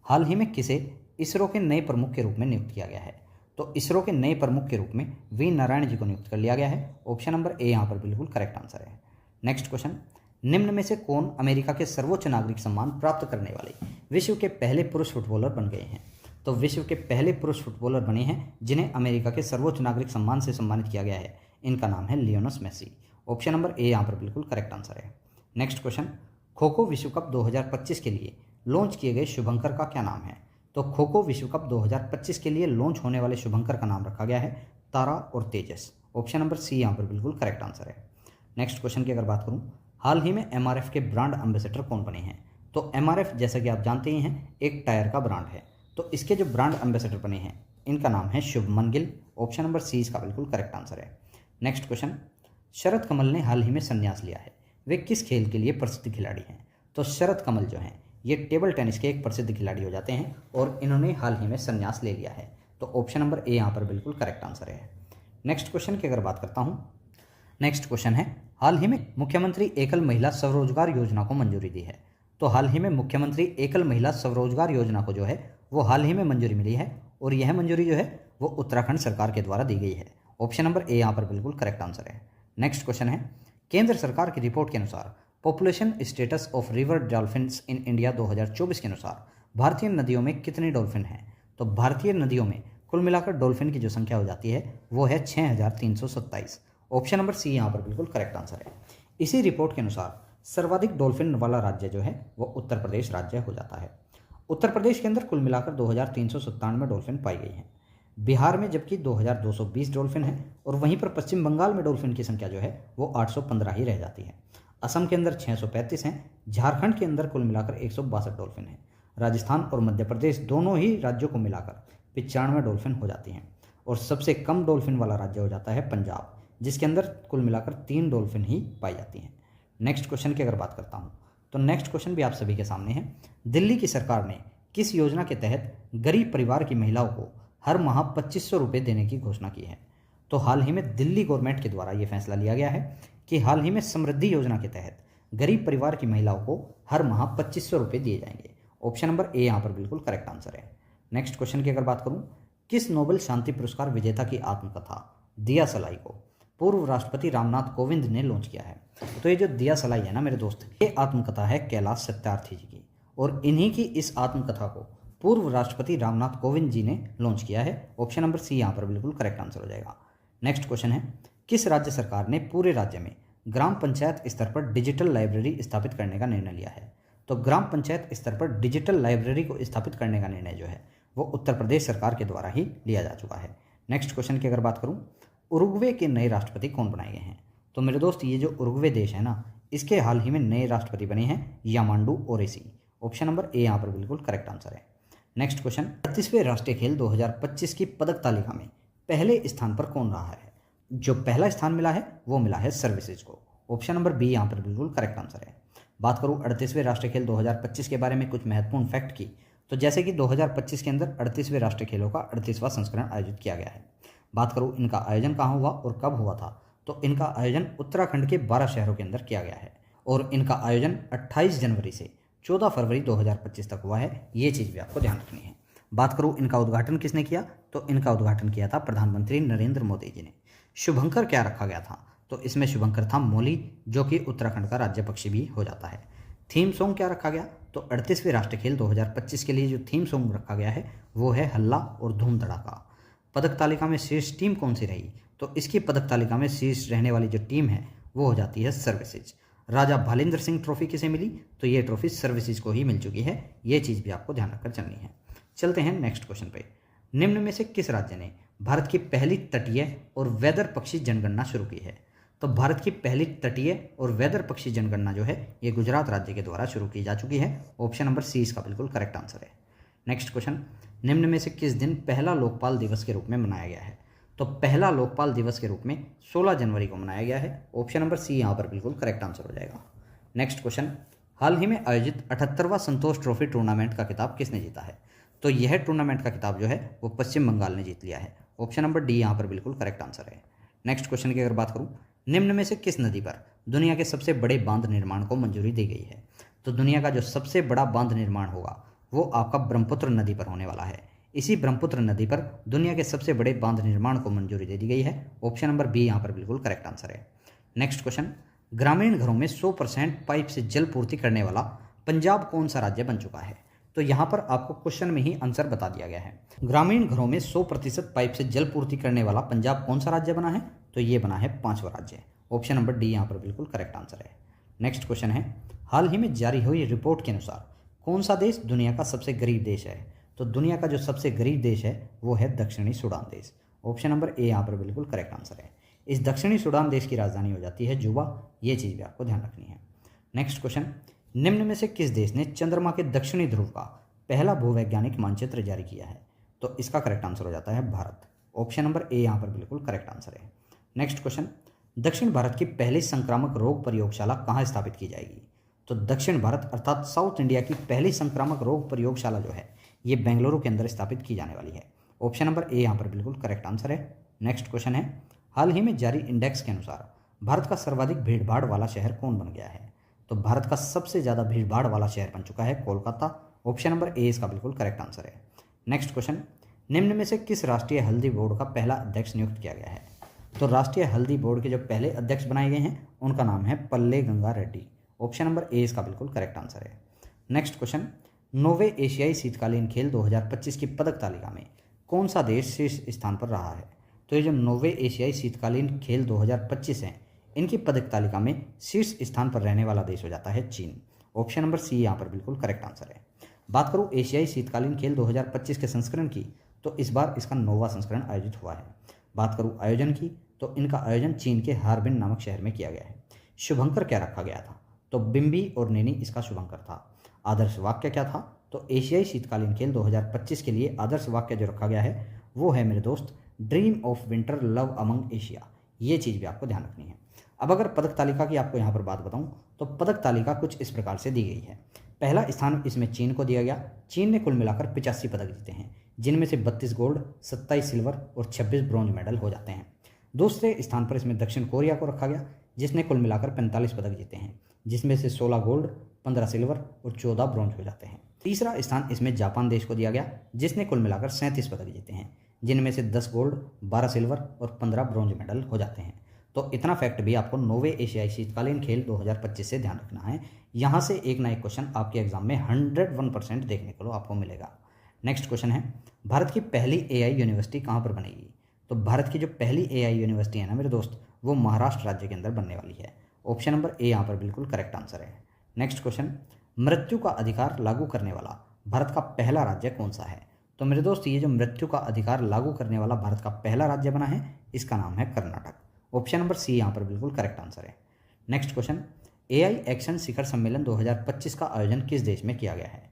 हाल ही में किसे इसरो के नए प्रमुख के रूप में नियुक्त किया गया है? तो इसरो के नए प्रमुख के रूप में वी नारायण जी को नियुक्त कर लिया गया है। ऑप्शन नंबर ए यहाँ पर बिल्कुल करेक्ट आंसर है। नेक्स्ट क्वेश्चन, निम्न में से कौन अमेरिका के सर्वोच्च नागरिक सम्मान प्राप्त करने वाले विश्व के पहले पुरुष फुटबॉलर बन गए हैं? तो विश्व के पहले पुरुष फुटबॉलर बने हैं जिन्हें अमेरिका के सर्वोच्च नागरिक सम्मान से सम्मानित किया गया है। इनका नाम है Lionel Messi. Option number A यहाँ पर बिल्कुल करेक्ट आंसर है। नेक्स्ट क्वेश्चन, खो खो विश्व कप 2025 के लिए लॉन्च किए गए शुभंकर का क्या नाम है? तो खो खो विश्व कप 2025 के लिए लॉन्च होने वाले शुभंकर का नाम रखा गया है तारा और तेजस। ऑप्शन नंबर सी यहाँ पर बिल्कुल करेक्ट आंसर है। नेक्स्ट क्वेश्चन की अगर बात करूँ, हाल ही में एमआरएफ के ब्रांड एम्बेसडर कौन बने हैं? तो एमआरएफ जैसा कि आप जानते ही हैं एक टायर का ब्रांड है, तो इसके जो ब्रांड एम्बेसडर बने हैं इनका नाम है Shubman Gill. Option number C इसका बिल्कुल करेक्ट आंसर है। नेक्स्ट क्वेश्चन, शरद कमल ने हाल ही में संन्यास लिया है, वे किस खेल के लिए प्रसिद्ध खिलाड़ी हैं? तो शरद कमल जो हैं ये टेबल टेनिस के एक प्रसिद्ध खिलाड़ी हो जाते हैं और इन्होंने हाल ही में संन्यास ले लिया है। तो ऑप्शन नंबर ए यहाँ पर बिल्कुल करेक्ट आंसर है। नेक्स्ट क्वेश्चन की अगर बात करता हूँ, नेक्स्ट क्वेश्चन है, हाल ही में मुख्यमंत्री एकल महिला स्वरोजगार योजना को मंजूरी दी है। तो हाल ही में मुख्यमंत्री एकल महिला स्वरोजगार योजना को जो है वो हाल ही में मंजूरी मिली है और यह मंजूरी जो है वो उत्तराखंड सरकार के द्वारा दी गई है। ऑप्शन नंबर ए यहाँ पर बिल्कुल करेक्ट आंसर है। नेक्स्ट क्वेश्चन है, केंद्र सरकार की रिपोर्ट के अनुसार population status of river dolphins in India 2024 के अनुसार भारतीय नदियों में कितने डॉल्फिन हैं? तो भारतीय नदियों में कुल मिलाकर डॉल्फिन की जो संख्या हो जाती है वो है 6327। ऑप्शन नंबर सी यहाँ पर बिल्कुल करेक्ट आंसर है। इसी रिपोर्ट के अनुसार सर्वाधिक डॉल्फिन वाला राज्य जो है वो उत्तर प्रदेश राज्य हो जाता है। उत्तर प्रदेश के अंदर कुल मिलाकर 2397 डॉल्फिन पाई गई हैं। बिहार में जबकि 2220 डॉल्फिन है और वहीं पर पश्चिम बंगाल में डॉल्फिन की संख्या जो है वो 815 ही रह जाती है। असम के अंदर 635 हैं, झारखंड के अंदर कुल मिलाकर 162 डॉल्फिन हैं। राजस्थान और मध्य प्रदेश दोनों ही राज्यों को मिलाकर 95 डॉल्फिन हो जाती हैं और सबसे कम डॉल्फिन वाला राज्य हो जाता है पंजाब, जिसके अंदर कुल मिलाकर 3 डॉल्फिन ही पाई जाती हैं। नेक्स्ट क्वेश्चन की अगर बात करता हूँ तो नेक्स्ट क्वेश्चन भी आप सभी के सामने है। दिल्ली की सरकार ने किस योजना के तहत गरीब परिवार की महिलाओं को हर माह 2500 रुपये देने की घोषणा की है? तो हाल ही में दिल्ली गवर्नमेंट के द्वारा ये फैसला लिया गया है कि हाल ही में समृद्धि योजना के तहत गरीब परिवार की महिलाओं को हर माह 2500 रुपये दिए जाएंगे। ऑप्शन नंबर ए यहाँ पर बिल्कुल करेक्ट आंसर है। नेक्स्ट क्वेश्चन की अगर बात करूँ, किस नोबेल शांति पुरस्कार विजेता की आत्मकथा दिया सलाई को पूर्व राष्ट्रपति रामनाथ कोविंद ने लॉन्च किया है? तो ये जो दिया सलाई है ना मेरे दोस्त, ये आत्मकथा है कैलाश सत्यार्थी जी की और इन्हीं की इस आत्मकथा को पूर्व राष्ट्रपति रामनाथ कोविंद जी ने लॉन्च किया है। ऑप्शन नंबर सी यहाँ पर बिल्कुल करेक्ट आंसर हो जाएगा। नेक्स्ट क्वेश्चन है, किस राज्य सरकार ने पूरे राज्य में ग्राम पंचायत स्तर पर डिजिटल लाइब्रेरी स्थापित करने का निर्णय लिया है? तो ग्राम पंचायत स्तर पर डिजिटल लाइब्रेरी को स्थापित करने का निर्णय जो है वो उत्तर प्रदेश सरकार के द्वारा ही लिया जा चुका है। नेक्स्ट क्वेश्चन की अगर बात करूँ, उरुग्वे के नए राष्ट्रपति कौन बनाए गए हैं? तो मेरे दोस्त ये जो उरुग्वे देश है ना, इसके हाल ही में नए राष्ट्रपति बने हैं यामांडू ओरेसी। ऑप्शन नंबर ए यहाँ पर बिल्कुल करेक्ट आंसर है। नेक्स्ट क्वेश्चन, 38वें राष्ट्रीय खेल 2025 की पदक तालिका में पहले स्थान पर कौन रहा है? जो पहला स्थान मिला है वो मिला है सर्विसेज को। ऑप्शन नंबर बी यहाँ पर बिल्कुल करेक्ट आंसर है। बात करूं 38वें राष्ट्रीय खेल 2025 के बारे में कुछ महत्वपूर्ण फैक्ट की, तो जैसे कि 2025 के अंदर 38वें राष्ट्रीय खेलों का 38वां संस्करण आयोजित किया गया है। बात करूं इनका आयोजन कहाँ हुआ और कब हुआ था, तो इनका आयोजन उत्तराखंड के 12 शहरों के अंदर किया गया है और इनका आयोजन 28 जनवरी से 14 फरवरी 2025 तक हुआ है। ये चीज़ भी आपको ध्यान रखनी है। बात करूं इनका उद्घाटन किसने किया, तो इनका उद्घाटन किया था प्रधानमंत्री नरेंद्र मोदी जी ने। शुभंकर क्या रखा गया था, तो इसमें शुभंकर था मौली, जो कि उत्तराखंड का राज्य पक्षी भी हो जाता है। थीम सॉन्ग क्या रखा गया, तो 38वें राष्ट्रीय खेल 2025 के लिए जो थीम सॉन्ग रखा गया है वो है हल्ला और धूम धड़ाका। पदक तालिका में शीर्ष टीम कौन सी रही, तो इसकी पदक तालिका में शीर्ष रहने वाली जो टीम है वो हो जाती है सर्विसेज। राजा भालेंद्र सिंह ट्रॉफी किसे मिली, तो ये ट्रॉफी सर्विसेज को ही मिल चुकी है। ये चीज़ भी आपको ध्यान रखकर चलनी है। चलते हैं नेक्स्ट क्वेश्चन पे। निम्न में से किस राज्य ने भारत की पहली तटीय और वेदर पक्षी जनगणना शुरू की है, तो भारत की पहली तटीय और वेदर पक्षी जनगणना जो है ये गुजरात राज्य के द्वारा शुरू की जा चुकी है। ऑप्शन नंबर सी इसका बिल्कुल करेक्ट आंसर है। नेक्स्ट क्वेश्चन, निम्न में से किस दिन पहला लोकपाल दिवस के रूप में मनाया गया है, तो पहला लोकपाल दिवस के रूप में 16 जनवरी को मनाया गया है। ऑप्शन नंबर सी यहाँ पर बिल्कुल करेक्ट आंसर हो जाएगा। नेक्स्ट क्वेश्चन, हाल ही में आयोजित 78वां संतोष ट्रॉफी टूर्नामेंट का खिताब किसने जीता है, तो यह टूर्नामेंट का खिताब जो है वो पश्चिम बंगाल ने जीत लिया है। ऑप्शन नंबर डी यहाँ पर बिल्कुल करेक्ट आंसर है। नेक्स्ट क्वेश्चन की अगर बात करूँ, निम्न में से किस नदी पर दुनिया के सबसे बड़े बांध निर्माण को मंजूरी दी गई है, तो दुनिया का जो सबसे बड़ा बांध निर्माण होगा वो आपका ब्रह्मपुत्र नदी पर होने वाला है। इसी ब्रह्मपुत्र नदी पर दुनिया के सबसे बड़े बांध निर्माण को मंजूरी दे दी गई है। ऑप्शन नंबर बी यहाँ पर बिल्कुल करेक्ट आंसर है। नेक्स्ट क्वेश्चन, ग्रामीण घरों में 100% पाइप से जल पूर्ति करने वाला पंजाब कौन सा राज्य बन चुका है, तो यहाँ पर आपको क्वेश्चन में ही आंसर बता दिया गया है। ग्रामीण घरों में 100% पाइप से जल पूर्ति करने वाला पंजाब कौन सा राज्य बना है, तो ये बना है 5वां राज्य। ऑप्शन नंबर डी यहाँ पर बिल्कुल करेक्ट आंसर है। नेक्स्ट क्वेश्चन है, हाल ही में जारी हुई रिपोर्ट के अनुसार कौन सा देश दुनिया का सबसे गरीब देश है, तो दुनिया का जो सबसे गरीब देश है वो है दक्षिणी सूडान देश। ऑप्शन नंबर ए यहाँ पर बिल्कुल करेक्ट आंसर है। इस दक्षिणी सूडान देश की राजधानी हो जाती है जुबा। ये चीज़ भी आपको ध्यान रखनी है। नेक्स्ट क्वेश्चन, निम्न में से किस देश ने चंद्रमा के दक्षिणी ध्रुव का पहला भूवैज्ञानिक मानचित्र जारी किया है, तो इसका करेक्ट आंसर हो जाता है भारत। ऑप्शन नंबर ए यहाँ पर बिल्कुल करेक्ट आंसर है। नेक्स्ट क्वेश्चन, दक्षिण भारत की पहली संक्रामक रोग प्रयोगशाला कहाँ स्थापित की जाएगी, तो दक्षिण भारत अर्थात साउथ इंडिया की पहली संक्रामक रोग प्रयोगशाला जो है ये बेंगलुरु के अंदर स्थापित की जाने वाली है। ऑप्शन नंबर ए यहाँ पर बिल्कुल करेक्ट आंसर है। नेक्स्ट क्वेश्चन है, हाल ही में जारी इंडेक्स के अनुसार भारत का सर्वाधिक भीड़भाड़ वाला शहर कौन बन गया है, तो भारत का सबसे ज़्यादा भीड़भाड़ वाला शहर बन चुका है कोलकाता। ऑप्शन नंबर ए इसका बिल्कुल करेक्ट आंसर है। नेक्स्ट क्वेश्चन, निम्न में से किस राष्ट्रीय हल्दी बोर्ड का पहला अध्यक्ष नियुक्त किया गया है, तो राष्ट्रीय हल्दी बोर्ड के जो पहले अध्यक्ष बनाए गए हैं उनका नाम है Palle Ganga Reddy. Option number A इसका बिल्कुल करेक्ट आंसर है। नेक्स्ट क्वेश्चन, 9वें एशियाई शीतकालीन खेल 2025 की पदक तालिका में कौन सा देश शीर्ष स्थान पर रहा है, तो ये जो 9वें एशियाई शीतकालीन खेल 2025 हैं इनकी पदक तालिका में शीर्ष स्थान पर रहने वाला देश हो जाता है चीन। ऑप्शन नंबर सी यहाँ पर बिल्कुल करेक्ट आंसर है। बात करूँ एशियाई शीतकालीन खेल 2025 के संस्करण की, तो इस बार इसका 9वां संस्करण आयोजित हुआ है। बात करूँ आयोजन की, तो इनका आयोजन चीन के हार्बिन नामक शहर में किया गया है। शुभंकर क्या रखा गया था, तो बिम्बी और नैनी इसका शुभंकर था। आदर्श वाक्य क्या था, तो एशियाई शीतकालीन खेल 2025 के लिए आदर्श वाक्य जो रखा गया है वो है मेरे दोस्त, dream of winter love among Asia. ये चीज़ भी आपको ध्यान रखनी है। अब अगर पदक तालिका की आपको यहाँ पर बात बताऊँ तो पदक तालिका कुछ इस प्रकार से दी गई है। पहला स्थान इसमें चीन को दिया गया। चीन ने कुल मिलाकर 85 पदक जीते हैं, जिनमें से 32 गोल्ड, 27 सिल्वर और 26 ब्रॉन्ज मेडल हो जाते हैं। दूसरे स्थान पर इसमें दक्षिण कोरिया को रखा गया, जिसने कुल मिलाकर 45 पदक जीते हैं, जिसमें से 16 गोल्ड, 15 सिल्वर और 14 ब्रॉन्ज हो जाते हैं। तीसरा स्थान इसमें जापान देश को दिया गया, जिसने कुल मिलाकर 37 पदक जीते हैं, जिनमें से 10 गोल्ड, 12 सिल्वर और 15 ब्रॉन्ज मेडल हो जाते हैं। तो इतना फैक्ट भी आपको 9वें एशियाई शीतकालीन खेल 2025 से ध्यान रखना है। यहाँ से एक ना एक क्वेश्चन आपके एग्जाम में 101% देखने को आपको मिलेगा। नेक्स्ट क्वेश्चन है, भारत की पहली एआई यूनिवर्सिटी कहाँ पर बनेगी, तो भारत की जो पहली एआई यूनिवर्सिटी है ना मेरे दोस्त, वो महाराष्ट्र राज्य के अंदर बनने वाली है। ऑप्शन नंबर ए यहाँ पर बिल्कुल करेक्ट आंसर है। नेक्स्ट क्वेश्चन, मृत्यु का अधिकार लागू करने वाला भारत का पहला राज्य कौन सा है, तो मेरे दोस्त ये जो मृत्यु का अधिकार लागू करने वाला भारत का पहला राज्य बना है इसका नाम है कर्नाटक। ऑप्शन नंबर सी यहाँ पर बिल्कुल करेक्ट आंसर है। नेक्स्ट क्वेश्चन, एआई एक्शन शिखर सम्मेलन 2025 का आयोजन किस देश में किया गया है,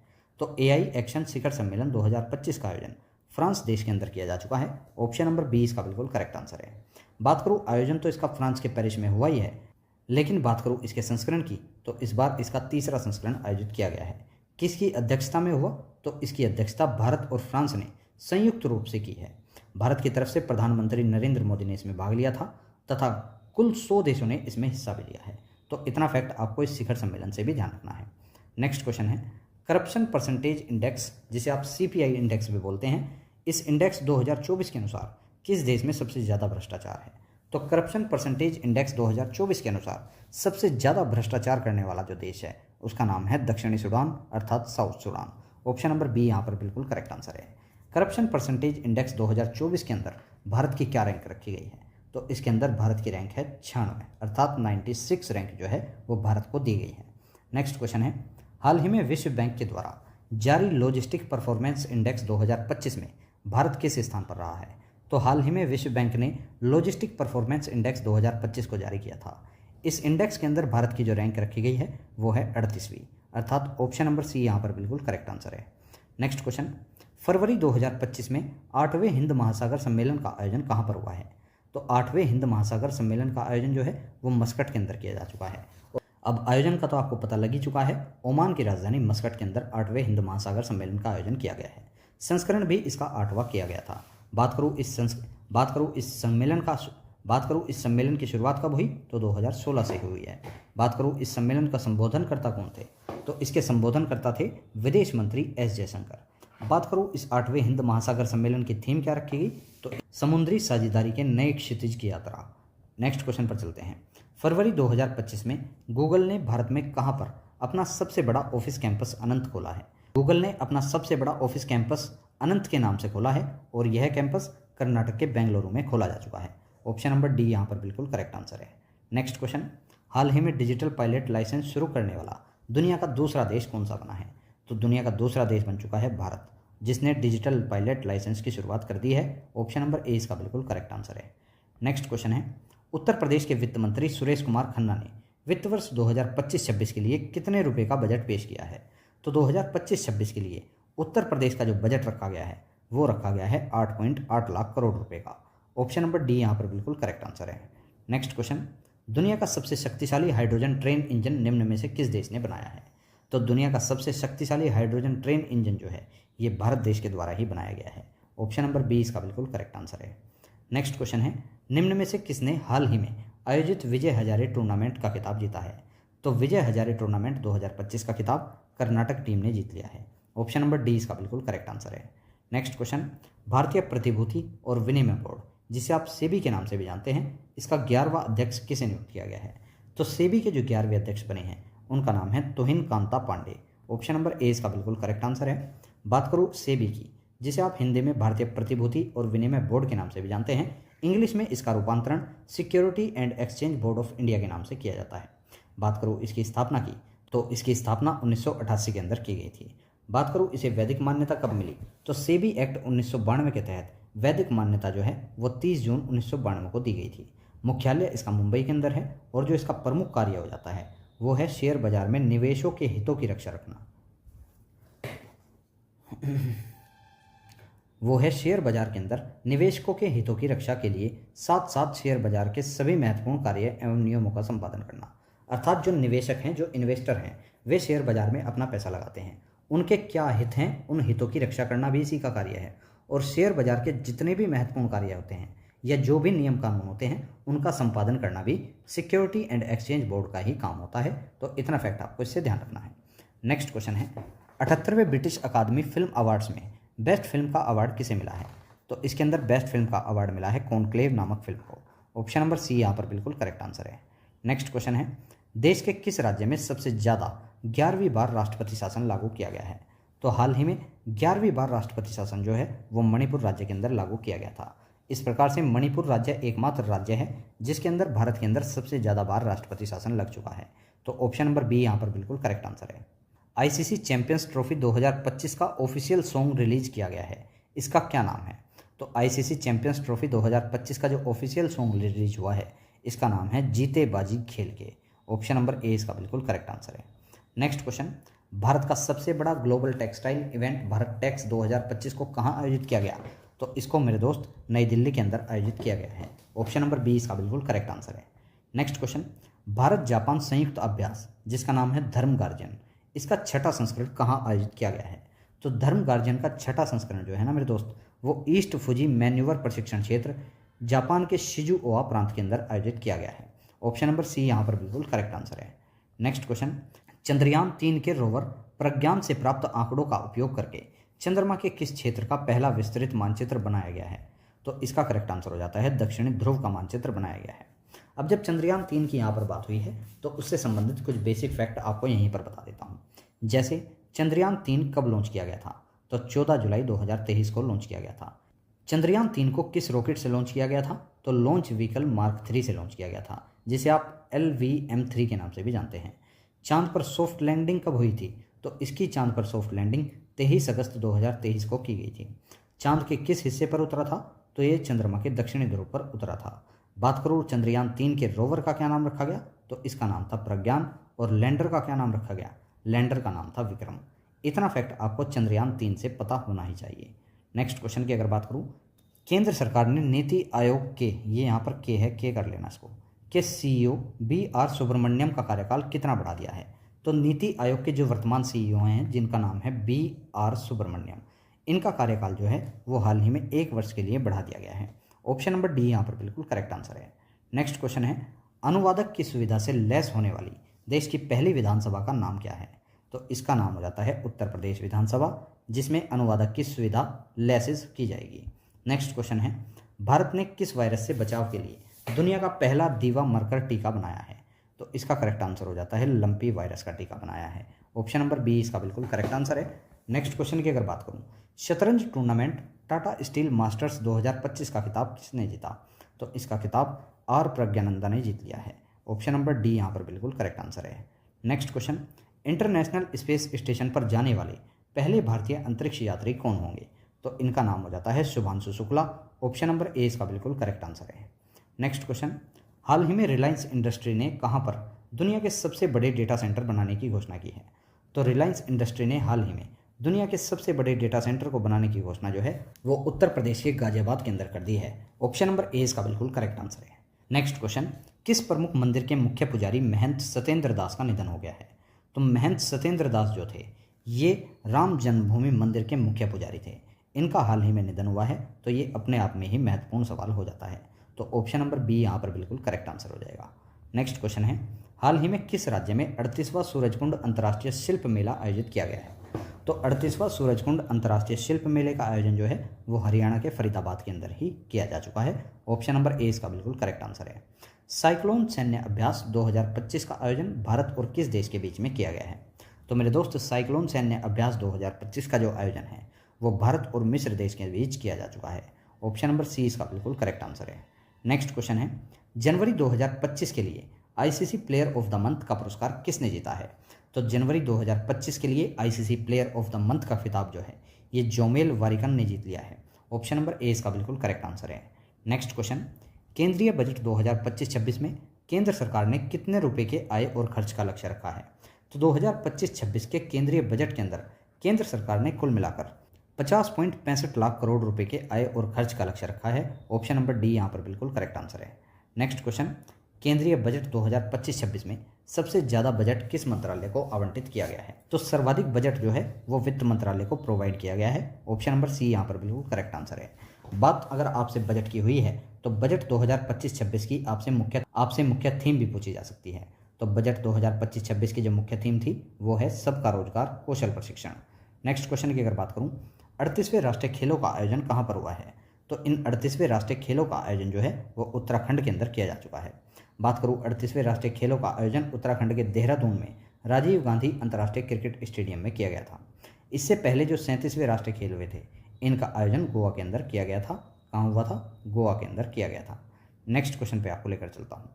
तो एआई एक्शन शिखर सम्मेलन 2025 का आयोजन फ्रांस देश के अंदर किया जा चुका है। ऑप्शन नंबर बी इसका बिल्कुल करेक्ट आंसर है। बात करूँ आयोजन तो इसका फ्रांस के पेरिस में हुआ ही है, लेकिन बात करूँ इसके संस्करण की तो इस बार इसका तीसरा संस्करण आयोजित किया गया है। किसकी अध्यक्षता में हुआ? तो इसकी अध्यक्षता भारत और फ्रांस ने संयुक्त रूप से की है। भारत की तरफ से प्रधानमंत्री नरेंद्र मोदी ने इसमें भाग लिया था तथा कुल 100 देशों ने इसमें हिस्सा भी लिया है। तो इतना फैक्ट आपको इस शिखर सम्मेलन से भी ध्यान रखना है। नेक्स्ट क्वेश्चन है करप्शन परसेंटेज इंडेक्स, जिसे आप CPI इंडेक्स भी बोलते हैं, इस इंडेक्स 2024 के अनुसार किस देश में सबसे ज़्यादा भ्रष्टाचार है? तो करप्शन परसेंटेज इंडेक्स 2024 के अनुसार सबसे ज़्यादा भ्रष्टाचार करने वाला जो देश है उसका नाम है दक्षिणी सूडान अर्थात South Sudan. Option number B यहाँ पर बिल्कुल करेक्ट आंसर है। करप्शन परसेंटेज इंडेक्स 2024 के अंदर भारत की क्या रैंक रखी गई है? तो इसके अंदर भारत की रैंक है 96 अर्थात 96 रैंक जो है वो भारत को दी गई है। नेक्स्ट क्वेश्चन है हाल ही में विश्व बैंक के द्वारा जारी लॉजिस्टिक परफॉर्मेंस इंडेक्स 2025 में भारत किस स्थान पर रहा है? तो हाल ही में विश्व बैंक ने लॉजिस्टिक परफॉर्मेंस इंडेक्स 2025 को जारी किया था। इस इंडेक्स के अंदर भारत की जो रैंक रखी गई है वो है 38वीं अर्थात ऑप्शन नंबर सी यहाँ पर बिल्कुल करेक्ट आंसर है। नेक्स्ट क्वेश्चन फरवरी 2025 में 8वें हिंद महासागर सम्मेलन का आयोजन कहाँ पर हुआ है? तो 8वें हिंद महासागर सम्मेलन का आयोजन जो है वो मस्कट के अंदर किया जा चुका है। अब आयोजन का तो आपको पता लग ही चुका है, ओमान की राजधानी मस्कट के अंदर 8वें हिंद महासागर सम्मेलन का आयोजन किया गया है। संस्करण भी इसका 8वां किया गया था। बात करूँ इस सम्मेलन की शुरुआत कब हुई? तो 2016 से हुई है। बात करूँ इस सम्मेलन का संबोधनकर्ता कौन थे? तो इसके संबोधनकर्ता थे विदेश मंत्री S जयशंकर। बात करूँ इस 8वें हिंद महासागर सम्मेलन की थीम क्या रखी गई? तो समुद्री साझेदारी के नए क्षितिज की यात्रा। नेक्स्ट क्वेश्चन पर चलते हैं। फरवरी 2025 में गूगल ने भारत में कहां पर अपना सबसे बड़ा ऑफिस कैंपस अनंत खोला है? गूगल ने अपना सबसे बड़ा ऑफिस कैंपस अनंत के नाम से खोला है और यह कैंपस कर्नाटक के बेंगलुरु में खोला जा चुका है। ऑप्शन नंबर डी यहाँ पर बिल्कुल करेक्ट आंसर है। नेक्स्ट क्वेश्चन हाल ही में डिजिटल पायलट लाइसेंस शुरू करने वाला दुनिया का दूसरा देश कौन सा बना है? तो दुनिया का दूसरा देश बन चुका है भारत, जिसने डिजिटल पायलट लाइसेंस की शुरुआत कर दी है। ऑप्शन नंबर ए इसका बिल्कुल करेक्ट आंसर है। नेक्स्ट क्वेश्चन है उत्तर प्रदेश के वित्त मंत्री सुरेश कुमार खन्ना ने वित्त वर्ष 2025-26 के लिए कितने रुपए का बजट पेश किया है? तो 2025-26 के लिए उत्तर प्रदेश का जो बजट रखा गया है वो रखा गया है 8.8 लाख करोड़ रुपए का। ऑप्शन नंबर डी यहाँ पर बिल्कुल करेक्ट आंसर है। नेक्स्ट क्वेश्चन दुनिया का सबसे शक्तिशाली हाइड्रोजन ट्रेन इंजन निम्न में से किस देश ने बनाया है? तो दुनिया का सबसे शक्तिशाली हाइड्रोजन ट्रेन इंजन जो है ये भारत देश के द्वारा ही बनाया गया है। ऑप्शन नंबर बी इसका बिल्कुल करेक्ट आंसर है। नेक्स्ट क्वेश्चन है निम्न में से किसने हाल ही में आयोजित विजय हजारे टूर्नामेंट का खिताब जीता है? तो विजय हजारे टूर्नामेंट 2025 का खिताब कर्नाटक टीम ने जीत लिया है। ऑप्शन नंबर डी इसका बिल्कुल करेक्ट आंसर है। नेक्स्ट क्वेश्चन भारतीय प्रतिभूति और विनिमय बोर्ड, जिसे आप सेबी के नाम से भी जानते हैं, इसका 11वां अध्यक्ष किसे नियुक्त किया गया है? तो सेबी के जो 11वें अध्यक्ष बने हैं उनका नाम है Tuhin Kanta Pandey. Option number A इसका बिल्कुल करेक्ट आंसर है। बात करूँ सेबी की, जिसे आप हिंदी में भारतीय प्रतिभूति और विनिमय बोर्ड के नाम से भी जानते हैं, इंग्लिश में इसका रूपांतरण security and exchange board of India के नाम से किया जाता है। बात करूँ इसकी स्थापना की, तो इसकी स्थापना 1988 के अंदर की गई थी। बात करूँ इसे वैदिक मान्यता कब मिली? तो सेबी एक्ट 1992 के तहत वैदिक मान्यता जो है वो 30 जून 1992 को दी गई थी। मुख्यालय इसका मुंबई के अंदर है और जो इसका प्रमुख कार्य हो जाता है वो है शेयर बाजार में निवेशों के हितों की रक्षा रखना। वो है शेयर बाजार के अंदर निवेशकों के हितों की रक्षा के लिए साथ साथ शेयर बाजार के सभी महत्वपूर्ण कार्य एवं नियमों का संपादन करना। अर्थात जो निवेशक हैं, जो इन्वेस्टर हैं, वे शेयर बाजार में अपना पैसा लगाते हैं, उनके क्या हित हैं, उन हितों की रक्षा करना भी इसी का कार्य है। और शेयर बाजार के जितने भी महत्वपूर्ण कार्य होते हैं या जो भी नियम कानून होते हैं उनका संपादन करना भी सिक्योरिटी एंड एक्सचेंज बोर्ड का ही काम होता है। तो इतना फैक्ट आपको इससे ध्यान रखना है। नेक्स्ट क्वेश्चन है 78वें ब्रिटिश अकादमी फिल्म अवार्ड्स में बेस्ट फिल्म का अवार्ड किसे मिला है? तो इसके अंदर बेस्ट फिल्म का अवार्ड मिला है कॉन्क्लेव नामक फिल्म को। ऑप्शन नंबर सी यहाँ पर बिल्कुल करेक्ट आंसर है। नेक्स्ट क्वेश्चन है देश के किस राज्य में सबसे ज़्यादा 11वीं बार राष्ट्रपति शासन लागू किया गया है? तो हाल ही में 11वीं बार राष्ट्रपति शासन जो है वो मणिपुर राज्य के अंदर लागू किया गया था। इस प्रकार से मणिपुर राज्य एकमात्र राज्य है जिसके अंदर भारत के अंदर सबसे ज़्यादा बार राष्ट्रपति शासन लग चुका है। तो ऑप्शन नंबर बी यहाँ पर बिल्कुल करेक्ट आंसर है। आईसीसी चैंपियंस ट्रॉफी 2025 का ऑफिशियल सॉन्ग रिलीज किया गया है, इसका क्या नाम है? तो आईसीसी चैंपियंस ट्रॉफी 2025 का जो ऑफिशियल सॉन्ग रिलीज हुआ है इसका नाम है जीते बाजी खेल के। ऑप्शन नंबर ए इसका बिल्कुल करेक्ट आंसर है। नेक्स्ट क्वेश्चन भारत का सबसे बड़ा global textile event Bharat Tex 2025 को कहाँ आयोजित किया गया? तो इसको मेरे दोस्त नई दिल्ली के अंदर आयोजित किया गया है। ऑप्शन नंबर बी इसका बिल्कुल करेक्ट आंसर है। नेक्स्ट क्वेश्चन भारत जापान संयुक्त अभ्यास जिसका नाम है धर्म गार्जियन, इसका छठा संस्करण कहाँ आयोजित किया गया है? तो धर्म गार्जियन का छठा संस्करण जो है ना मेरे दोस्त, वो ईस्ट फुजी मैन्यूवर प्रशिक्षण क्षेत्र जापान के शिजुओआ प्रांत के अंदर आयोजित किया गया है। ऑप्शन नंबर सी यहाँ पर बिल्कुल करेक्ट आंसर है। नेक्स्ट क्वेश्चन, चंद्रयान 3 के रोवर प्रज्ञान से प्राप्त आंकड़ों का उपयोग करके चंद्रमा के किस क्षेत्र का पहला विस्तृत मानचित्र बनाया गया है? तो इसका करेक्ट आंसर हो जाता है दक्षिणी ध्रुव का मानचित्र बनाया गया है। अब जब चंद्रयान 3 की यहाँ पर बात हुई है तो उससे संबंधित कुछ बेसिक फैक्ट आपको यहीं पर बता देता हूँ। जैसे चंद्रयान 3 कब लॉन्च किया गया था? तो 14 जुलाई 2023 को लॉन्च किया गया था। चंद्रयान 3 को किस रॉकेट से लॉन्च किया गया था? तो लॉन्च व्हीकल मार्क 3 से लॉन्च किया गया था, जिसे आप LVM-3 के नाम से भी जानते हैं। चांद पर सॉफ्ट लैंडिंग कब हुई थी? तो इसकी चांद पर सॉफ्ट लैंडिंग 23 अगस्त 2023 को की गई थी। चांद के किस हिस्से पर उतरा था? तो ये चंद्रमा के दक्षिणी ध्रुव पर उतरा था। बात करूँ चंद्रयान 3 के रोवर का क्या नाम रखा गया? तो इसका नाम था प्रज्ञान। और लैंडर का क्या नाम रखा गया? लैंडर का नाम था विक्रम। इतना फैक्ट आपको चंद्रयान 3 से पता होना ही चाहिए। नेक्स्ट क्वेश्चन की अगर बात करूँ, केंद्र सरकार ने नीति आयोग के, ये यहाँ पर के है, के कर लेना इसको, के CEO BR सुब्रमण्यम का कार्यकाल कितना बढ़ा दिया है? तो नीति आयोग के जो वर्तमान CEO हैं जिनका नाम है BR सुब्रमण्यम, इनका कार्यकाल जो है वो हाल ही में 1 वर्ष के लिए बढ़ा दिया गया है। ऑप्शन नंबर डी यहाँ पर बिल्कुल करेक्ट आंसर है। नेक्स्ट क्वेश्चन है, अनुवादक की सुविधा से लैस होने वाली देश की पहली विधानसभा का नाम क्या है? तो इसका नाम हो जाता है उत्तर प्रदेश विधानसभा, जिसमें अनुवादक की सुविधा लैसेस की जाएगी। नेक्स्ट क्वेश्चन है, भारत ने किस वायरस से बचाव के लिए दुनिया का पहला दीवा मरकर टीका बनाया है? तो इसका करेक्ट आंसर हो जाता है लंपी वायरस का टीका बनाया है। ऑप्शन नंबर बी इसका बिल्कुल करेक्ट आंसर है। नेक्स्ट क्वेश्चन की अगर बात करूँ, शतरंज टूर्नामेंट टाटा स्टील मास्टर्स 2025 का खिताब किसने जीता? तो इसका खिताब आर प्रज्ञानंदा ने जीत लिया है। ऑप्शन नंबर डी यहाँ पर बिल्कुल करेक्ट आंसर है। Next question, international space station पर जाने वाले पहले भारतीय अंतरिक्ष यात्री कौन होंगे? तो इनका नाम हो जाता है Shubhanshu Shukla. Option number A इसका बिल्कुल करेक्ट आंसर है। नेक्स्ट क्वेश्चन, हाल ही में रिलायंस इंडस्ट्री ने कहाँ पर दुनिया के सबसे बड़े डेटा सेंटर बनाने की घोषणा की है? तो रिलायंस इंडस्ट्री ने हाल ही में दुनिया के सबसे बड़े डेटा सेंटर को बनाने की घोषणा जो है वो उत्तर प्रदेश के गाजियाबाद के अंदर कर दी है। ऑप्शन नंबर ए इसका बिल्कुल करेक्ट आंसर है। नेक्स्ट क्वेश्चन, किस प्रमुख मंदिर के मुख्य पुजारी महंत सत्येंद्र दास का निधन हो गया है? तो महंत सत्येंद्र दास जो थे ये राम जन्मभूमि मंदिर के मुख्य पुजारी थे। इनका हाल ही में निधन हुआ है, तो ये अपने आप में ही महत्वपूर्ण सवाल हो जाता है। तो ऑप्शन नंबर बी यहाँ पर बिल्कुल करेक्ट आंसर हो जाएगा। नेक्स्ट क्वेश्चन है, हाल ही में किस राज्य में 38वां सूरजकुंड अंतर्राष्ट्रीय शिल्प मेला आयोजित किया गया है? तो 38वां सूरजकुंड अंतर्राष्ट्रीय शिल्प मेले का आयोजन जो है वो हरियाणा के फरीदाबाद के अंदर ही किया जा चुका है। ऑप्शन नंबर ए इसका बिल्कुल करेक्ट आंसर है। साइक्लोन सैन्य अभ्यास 2025 का आयोजन भारत और किस देश के बीच में किया गया है? तो मेरे दोस्त, साइक्लोन सैन्य अभ्यास 2025 का जो आयोजन है वो भारत और मिस्र देश के बीच किया जा चुका है। ऑप्शन नंबर सी इसका बिल्कुल करेक्ट आंसर है। नेक्स्ट क्वेश्चन है, जनवरी 2025 के लिए ICC player of the month का पुरस्कार किसने जीता है? तो जनवरी 2025 के लिए ICC player of the month का खिताब जो है ये जोमेल वारिकन ने जीत लिया है। ऑप्शन नंबर ए इसका बिल्कुल करेक्ट आंसर है। नेक्स्ट क्वेश्चन, केंद्रीय बजट 2025-26 में केंद्र सरकार ने कितने रुपए के आय और खर्च का लक्ष्य रखा है? तो 2025-26 के केंद्रीय बजट के अंदर केंद्र सरकार ने कुल मिलाकर 50.65 लाख करोड़ रुपए के आय और खर्च का लक्ष्य रखा है। ऑप्शन नंबर डी यहाँ पर बिल्कुल करेक्ट आंसर है। नेक्स्ट क्वेश्चन, केंद्रीय बजट 2025-26 में सबसे ज़्यादा बजट किस मंत्रालय को आवंटित किया गया है? तो सर्वाधिक बजट जो है वो वित्त मंत्रालय को प्रोवाइड किया गया है। ऑप्शन नंबर सी यहाँ पर बिल्कुल करेक्ट आंसर है। बात अगर आपसे बजट की हुई है तो बजट 2025-26 की आपसे मुख्य थीम भी पूछी जा सकती है। तो बजट 2025-26 की जो मुख्य थीम थी वो है सबका रोजगार कौशल प्रशिक्षण। नेक्स्ट क्वेश्चन की अगर बात करूँ, 38वें राष्ट्रीय खेलों का आयोजन कहाँ पर हुआ है? तो इन 38वें राष्ट्रीय खेलों का आयोजन जो है वो उत्तराखंड के अंदर किया जा चुका है। बात करूँ 38वें राष्ट्रीय खेलों का आयोजन उत्तराखंड के देहरादून में राजीव गांधी अंतर्राष्ट्रीय क्रिकेट स्टेडियम में किया गया था। इससे पहले जो 37वें राष्ट्रीय खेल हुए थे इनका आयोजन गोवा के अंदर किया गया था। कहाँ हुआ था? गोवा के अंदर किया गया था। नेक्स्ट क्वेश्चन पे आपको लेकर चलता हूँ,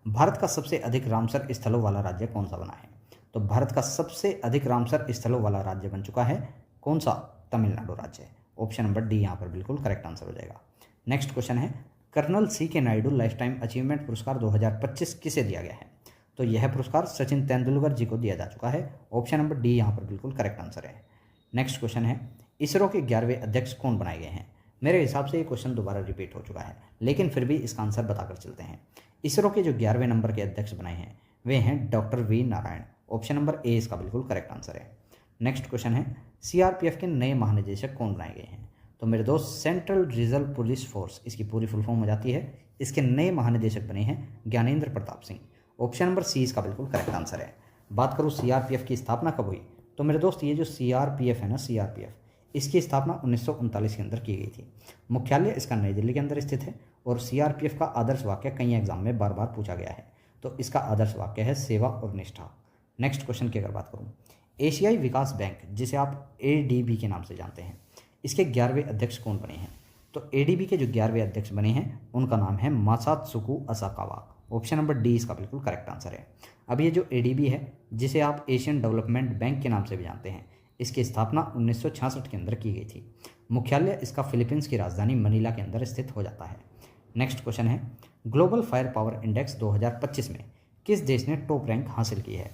भारत का सबसे अधिक रामसर स्थलों वाला राज्य कौन सा बना है? तो भारत का सबसे अधिक रामसर स्थलों वाला राज्य बन चुका है कौन सा? तमिलनाडु राज्य। ऑप्शन नंबर डी यहाँ पर बिल्कुल करेक्ट आंसर हो जाएगा। नेक्स्ट क्वेश्चन है, colonel C.K. Naidu lifetime achievement पुरस्कार 2025 किसे दिया गया है? तो यह पुरस्कार सचिन तेंदुलकर जी को दिया जा चुका है। ऑप्शन नंबर डी यहाँ पर बिल्कुल करेक्ट आंसर है। नेक्स्ट क्वेश्चन है, इसरो के 11वें अध्यक्ष कौन बनाए गए हैं? मेरे हिसाब से ये क्वेश्चन दोबारा रिपीट हो चुका है, लेकिन फिर भी इसका आंसर बताकर चलते हैं। इसरो के जो 11वें नंबर के अध्यक्ष बने हैं वे हैं doctor V Narayan. Option number A इसका बिल्कुल करेक्ट आंसर है। नेक्स्ट क्वेश्चन है, सीआरपीएफ के नए महानिदेशक कौन बनाए गए हैं? तो मेरे दोस्त सेंट्रल रिजर्व पुलिस फोर्स, इसकी पूरी फुल फॉर्म हो जाती है। इसके नए महानिदेशक बने हैं Gyanendra Pratap Singh. Option number C इसका बिल्कुल करेक्ट आंसर है। बात करूँ सीआरपीएफ की स्थापना कब हुई, तो मेरे दोस्त ये जो सीआरपीएफ है ना, सीआरपीएफ, इसकी स्थापना 1939 के अंदर की गई थी। मुख्यालय इसका नई दिल्ली के अंदर स्थित है और सीआरपीएफ का आदर्श वाक्य कई एग्जाम में बार बार पूछा गया है, तो इसका आदर्श वाक्य है सेवा और निष्ठा। नेक्स्ट क्वेश्चन की अगर बात करूँ, एशियाई विकास बैंक, जिसे आप एडीबी के नाम से जानते हैं, इसके 11वें अध्यक्ष कौन बने हैं? तो एडीबी के जो 11वें अध्यक्ष बने हैं उनका नाम है मासात्सुको असाकावा। ऑप्शन नंबर डी इसका बिल्कुल करेक्ट आंसर है। अब ये जो एडीबी है, जिसे आप एशियन डेवलपमेंट बैंक के नाम से भी जानते हैं, इसकी स्थापना 1966 के अंदर की गई थी। मुख्यालय इसका फिलीपींस की राजधानी मनीला के अंदर स्थित हो जाता है। नेक्स्ट क्वेश्चन है, ग्लोबल फायर पावर इंडेक्स 2025 में किस देश ने टॉप रैंक हासिल की है?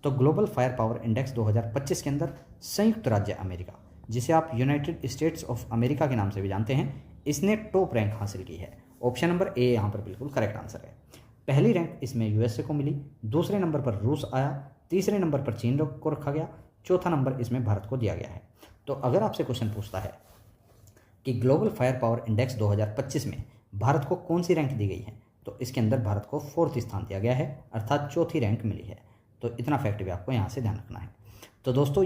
तो ग्लोबल फायर पावर इंडेक्स 2025 के अंदर संयुक्त राज्य अमेरिका, जिसे आप यूनाइटेड स्टेट्स ऑफ अमेरिका के नाम से भी जानते हैं, इसने टॉप रैंक हासिल की है। ऑप्शन नंबर ए यहाँ पर बिल्कुल करेक्ट आंसर है। पहली रैंक इसमें यूएसए को मिली, दूसरे नंबर पर रूस आया, तीसरे नंबर पर चीन को रखा गया, चौथा नंबर इसमें भारत को दिया गया है। तो अगर आपसे क्वेश्चन पूछता है कि ग्लोबल फायर पावर इंडेक्स 2025 में भारत को कौन सी रैंक दी गई है, तो इसके अंदर भारत को 4th स्थान दिया गया है, अर्थात चौथी रैंक मिली है। तो इतना फैक्ट भी आपको यहाँ से ध्यान रखना है। तो दोस्तों